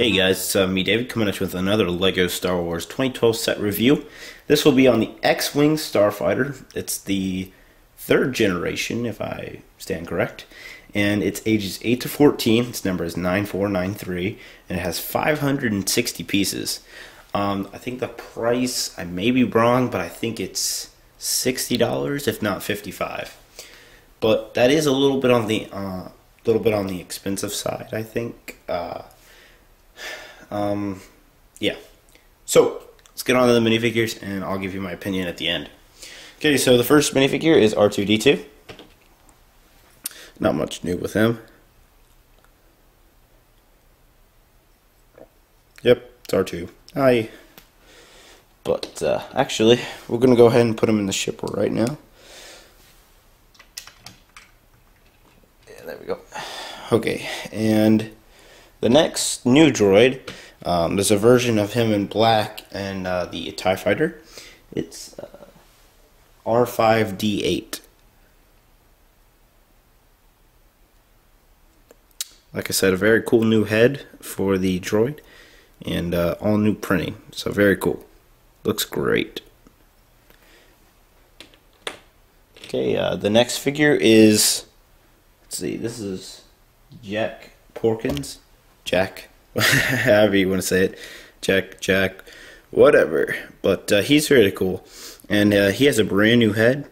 Hey guys, it's me David coming at you with another LEGO Star Wars 2012 set review. This will be on the X-Wing Starfighter. It's the third generation, if I stand correct, and it's ages 8 to 14. Its number is 9493, and it has 560 pieces. I think the price, I may be wrong, but I think it's $60, if not $55. But that is a little bit on the expensive side, I think. Yeah. So let's get on to the minifigures, and I'll give you my opinion at the end. Okay, so the first minifigure is R2-D2. Not much new with him. Yep, it's R2. Hi. But actually, we're gonna go ahead and put him in the shipper right now. Yeah, there we go. Okay, and the next new droid, there's a version of him in black and the TIE Fighter. It's R5-D8. Like I said, a very cool new head for the droid, and all new printing, so very cool. Looks great. Okay, the next figure is, let's see, this is Jack Porkins. Jack, however you want to say it, Jack, whatever. But he's really cool, and he has a brand new head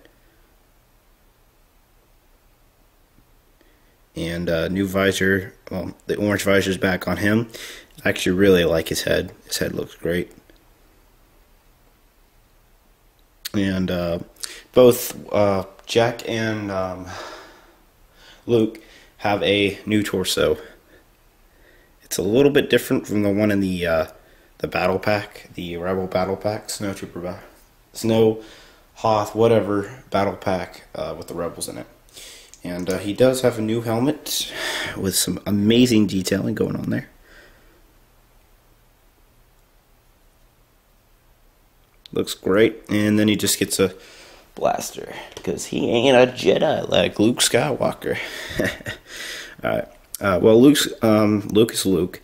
and new visor. Well, the orange visor's back on him. I actually really like his head. His head looks great, and both Jack and Luke have a new torso. It's a little bit different from the one in the battle pack, the Rebel battle pack, Snow Hoth, whatever battle pack with the Rebels in it. And he does have a new helmet with some amazing detailing going on there. Looks great. And then he just gets a blaster because he ain't a Jedi like Luke Skywalker. Alright. Well, Luke is Luke.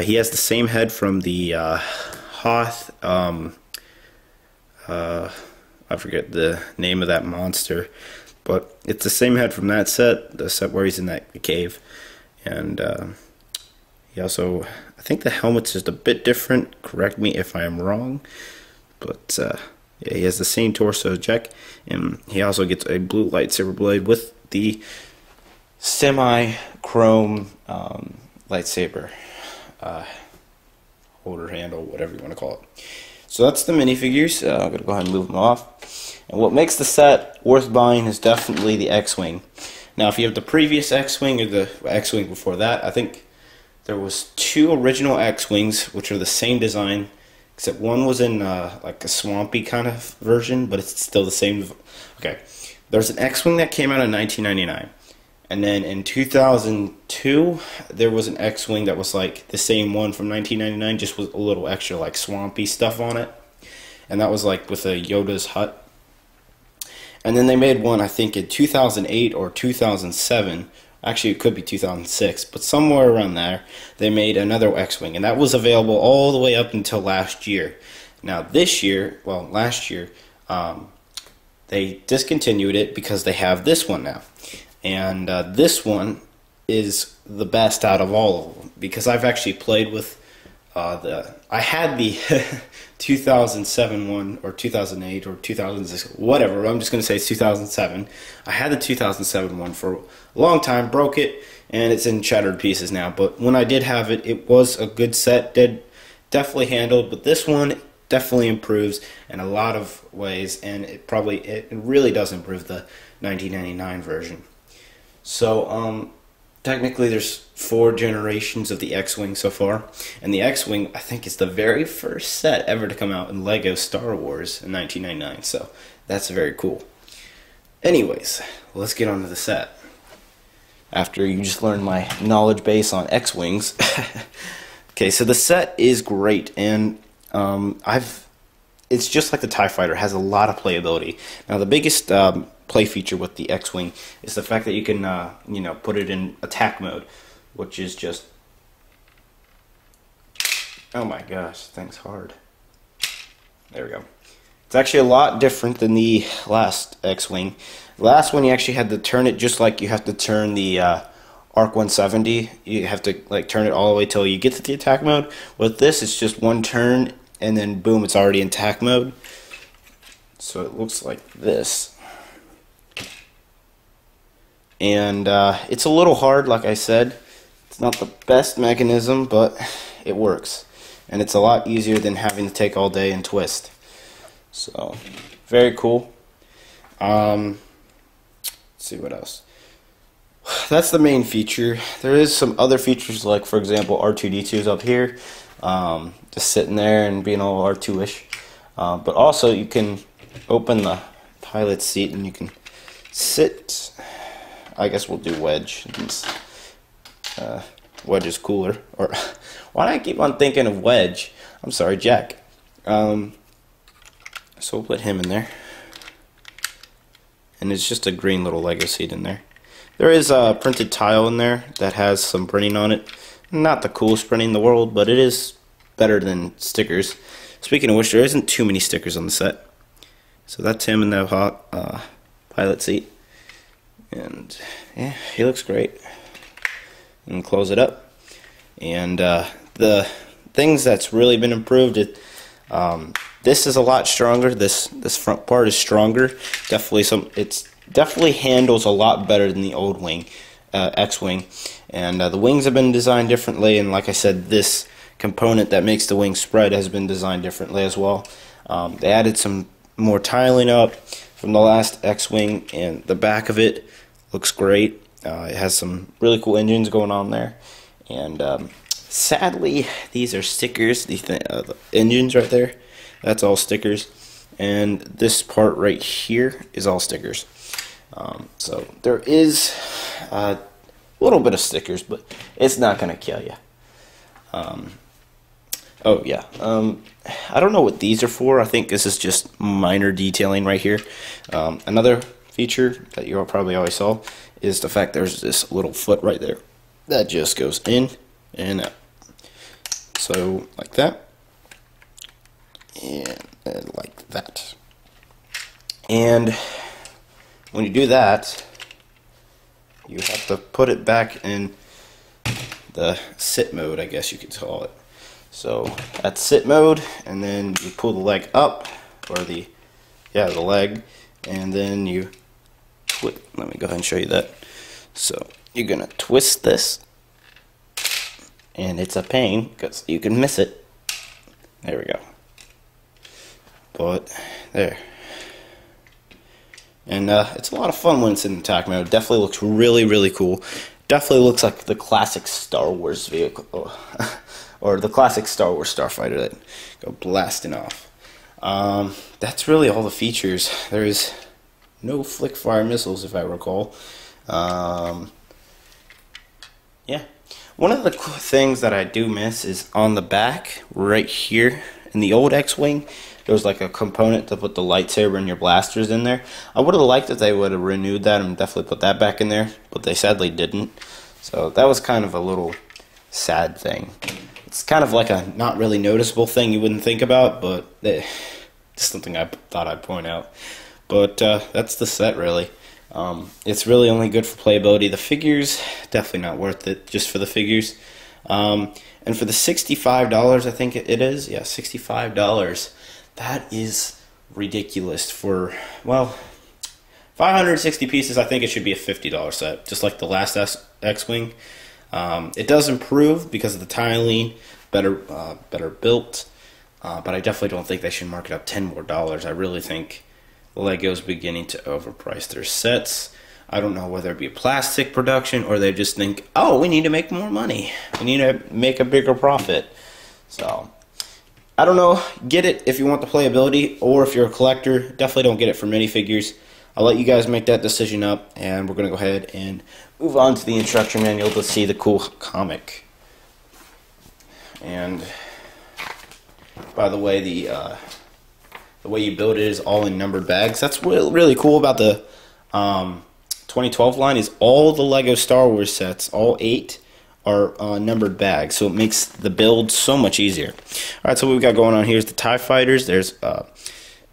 He has the same head from the Hoth. I forget the name of that monster, but it's the same head from that set, the set where he's in that cave. And he also, I think the helmet's just a bit different. Correct me if I am wrong, but yeah, he has the same torso Jack, and he also gets a blue lightsaber blade with the semi-chrome lightsaber holder handle, whatever you want to call it. So that's the minifigures. I'm going to go ahead and move them off. And what makes the set worth buying is definitely the X-Wing. Now, if you have the previous X-Wing or the X-Wing before that, I think there was two original X-Wings, which are the same design, except one was in like a swampy kind of version, but it's still the same. Okay, there's an X-Wing that came out in 1999. And then in 2002, there was an X-Wing that was like the same one from 1999, just with a little extra like swampy stuff on it. And that was like with a Yoda's hut. And then they made one, I think, in 2008 or 2007. Actually, it could be 2006, but somewhere around there, they made another X-Wing. And that was available all the way up until last year. Now this year, well, last year, they discontinued it because they have this one now. And this one is the best out of all of them, because I've actually played with I had the 2007 one, or 2008, or 2006, whatever. I'm just going to say it's 2007. I had the 2007 one for a long time, broke it, and it's in shattered pieces now. But when I did have it, it was a good set, definitely handled. But this one definitely improves in a lot of ways, and it really does improve the 1999 version. So, technically there's 4 generations of the X-Wing so far, and the X-Wing, I think, is the very first set ever to come out in LEGO Star Wars in 1999, so that's very cool. Anyways, let's get on to the set. After you just learned my knowledge base on X-Wings. Okay, so the set is great, and it's just like the TIE Fighter, has a lot of playability. Now, the biggest play feature with the X-Wing is the fact that you can, put it in attack mode, which is just Oh my gosh, this thing's hard. There we go. It's actually a lot different than the last X-Wing. The last one you actually had to turn it just like you have to turn the Arc 170. You have to like turn it all the way till you get to the attack mode. With this, it's just one turn and then boom, it's already in attack mode. So it looks like this. And it's a little hard, like I said. It's not the best mechanism, but it works. And it's a lot easier than having to take all day and twist. So, very cool. Let's see what else. That's the main feature. There is some other features, like for example R2-D2's up here, just sitting there and being all R2-ish. But also you can open the pilot's seat and you can sit. I guess we'll do Wedge. Wedge is cooler. Or why do I keep on thinking of Wedge? I'm sorry, Jack. So we'll put him in there. And it's just a green little Lego seat in there. There is a printed tile in there that has some printing on it. Not the coolest printing in the world, but it is better than stickers. Speaking of which, there isn't too many stickers on the set. So that's him in the hot pilot seat. And yeah, he looks great. And close it up. And the things that's really been improved, this is a lot stronger. This front part is stronger. It's definitely handles a lot better than the old wing, X-Wing. And the wings have been designed differently, and like I said, this component that makes the wing spread has been designed differently as well. They added some more tiling up from the last X-Wing, and the back of it looks great. It has some really cool engines going on there. And sadly, these are stickers. The engines right there, that's all stickers. And this part right here is all stickers. So there is a little bit of stickers, but it's not going to kill you. Oh yeah, I don't know what these are for. I think this is just minor detailing right here. Another feature that you probably always saw is the fact there's this little foot right there that just goes in and out. So like that, and like that. And when you do that, you have to put it back in the sit mode, I guess you could call it. So that's sit mode, and then you pull the leg up, or the leg, and then you let me go ahead and show you that. So you're gonna twist this, and it's a pain because you can miss it. There we go. But there. And it's a lot of fun when it's in attack mode. Definitely looks really, really cool. Definitely looks like the classic Star Wars vehicle, or the classic Star Wars Starfighter that go blasting off. That's really all the features. There is no flick fire missiles, if I recall. Yeah. One of the cool things that I do miss is on the back, right here, in the old X-Wing, there was like a component to put the lightsaber and your blasters in there. I would have liked if they would have renewed that and definitely put that back in there, but they sadly didn't. So that was kind of a little sad thing. It's kind of like a not really noticeable thing you wouldn't think about, but just something I thought I'd point out. But that's the set, really. It's really only good for playability. The figures, definitely not worth it, just for the figures. And for the $65, I think it is, yeah, $65. That is ridiculous for, well, 560 pieces. I think it should be a $50 set, just like the last X-Wing. It does improve because of the tiling, better built, but I definitely don't think they should mark it up $10 more. I really think LEGO's beginning to overprice their sets. I don't know whether it be a plastic production or they just think, oh, we need to make more money. We need to make a bigger profit. So, I don't know. Get it if you want the playability, or if you're a collector, definitely don't get it for minifigures. I'll let you guys make that decision up, and we're going to go ahead and move on to the instruction manual to see the cool comic. And, by the way, the way you build it is all in numbered bags. That's really cool about the 2012 line, is all the LEGO Star Wars sets, all 8, are numbered bags, so it makes the build so much easier. Alright, so what we've got going on here is the TIE Fighters. There's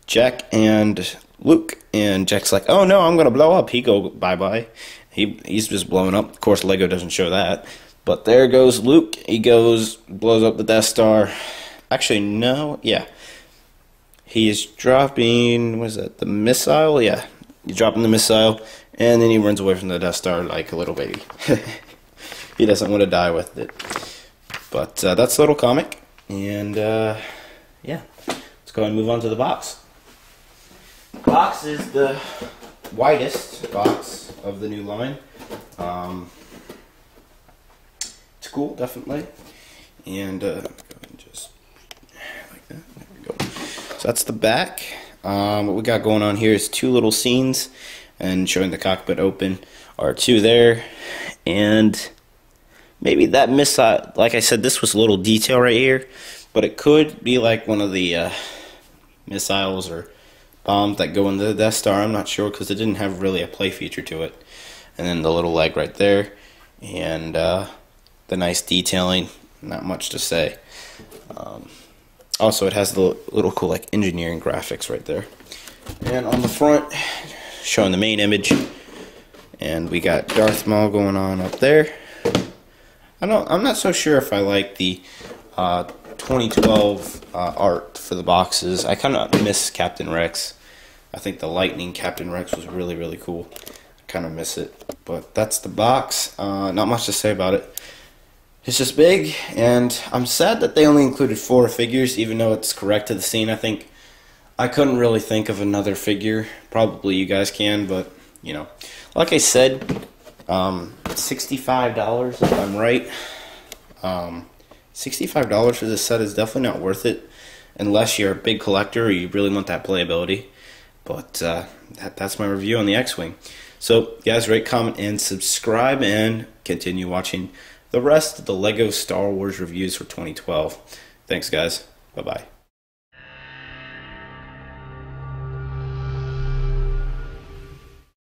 Jack and Luke, and Jack's like, oh no, I'm gonna blow up. He go bye-bye. He's just blowing up. Of course, Lego doesn't show that. But there goes Luke. He goes, blows up the Death Star. Actually, no, yeah. He is dropping, what is that, the missile? Yeah, he's dropping the missile, and then he runs away from the Death Star like a little baby. He doesn't want to die with it. But that's the little comic, and yeah, let's go ahead and move on to the box. The box is the widest box of the new line. It's cool, definitely, and go ahead and just like that. There we go. So that's the back. What we got going on here is two little scenes, and showing the cockpit open are two there, and maybe that missile, like I said, this was a little detail right here, but it could be like one of the missiles or bombs that go into the Death Star. I'm not sure because it didn't have really a play feature to it. And then the little leg right there, and the nice detailing. Not much to say. Also, it has the little cool like engineering graphics right there. And on the front, showing the main image, and we got Darth Maul going on up there. I'm not so sure if I like the 2012 art for the boxes. I kind of miss Captain Rex. I think the Lightning Captain Rex was really, really cool. I kind of miss it. But that's the box. Not much to say about it. It's just big, and I'm sad that they only included 4 figures, even though it's correct to the scene. I think I couldn't really think of another figure. Probably you guys can, but, you know. Like I said, $65 if I'm right. $65 for this set is definitely not worth it unless you're a big collector or you really want that playability. But that's my review on the X-Wing. So guys, rate, comment, and subscribe, and continue watching the rest of the LEGO Star Wars reviews for 2012. Thanks guys. Bye-bye.